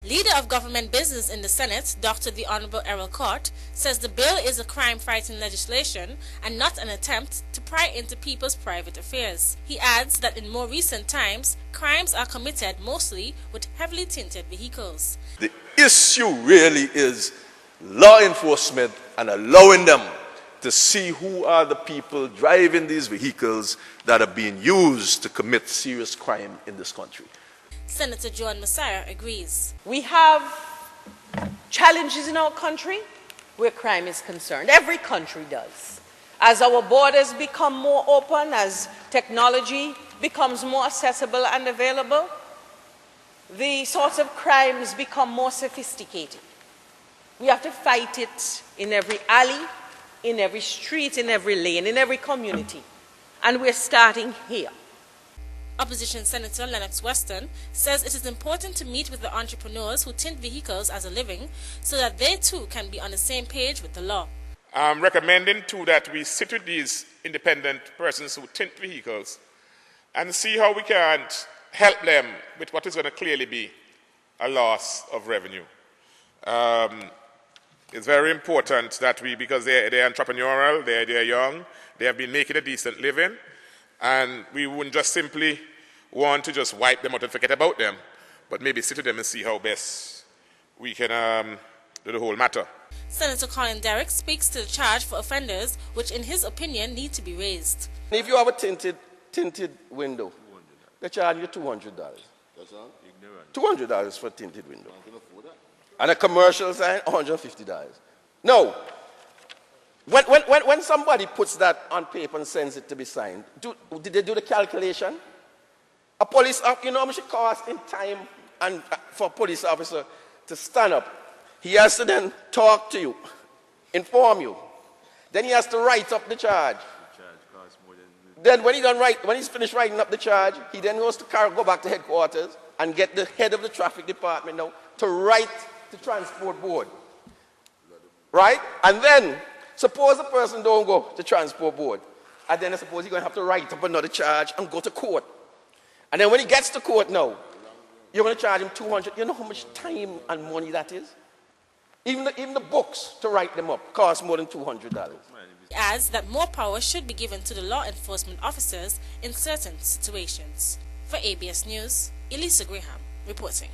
Leader of Government Business in the Senate, Dr. the Honorable Errol Court, says the bill is a crime-fighting legislation and not an attempt to pry into people's private affairs. He adds that in more recent times, crimes are committed mostly with heavily tinted vehicles. The issue really is law enforcement and allowing them to see who are the people driving these vehicles that are being used to commit serious crime in this country. Senator Joan Messiah agrees. We have challenges in our country where crime is concerned. Every country does. As our borders become more open, as technology becomes more accessible and available, the sorts of crimes become more sophisticated. We have to fight it in every alley, in every street, in every lane, in every community. And we're starting here. Opposition Senator Lennox Weston says it is important to meet with the entrepreneurs who tint vehicles as a living so that they too can be on the same page with the law. I'm recommending too that we sit with these independent persons who tint vehicles and see how we can help them with what is going to clearly be a loss of revenue. It's very important that because they're entrepreneurial, they're young, they have been making a decent living, and we wouldn't just simply want to just wipe them out and forget about them, but maybe sit with them and see how best we can do the whole matter. Senator Colin Derrick speaks to the charge for offenders, which in his opinion need to be raised. If you have a tinted window, they charge you $200. That's all? Ignorant. $200 for a tinted window. And a commercial sign, $150. No. When somebody puts that on paper and sends it to be signed, did they do the calculation? A police officer, you know how much it costs in time and for a police officer to stand up? He has to then talk to you, inform you. Then he has to write up the charge. The charge costs more than... Then when he's finished writing up the charge, he then goes to go back to headquarters and get the head of the traffic department now to write the transport board. Right? And then, suppose the person don't go to transport board. And then I suppose he's going to have to write up another charge and go to court. And then when he gets to court now, you're going to charge him $200. You know how much time and money that is? Even the books to write them up cost more than $200. He adds that more power should be given to the law enforcement officers in certain situations. For ABS News, Elisa Graham reporting.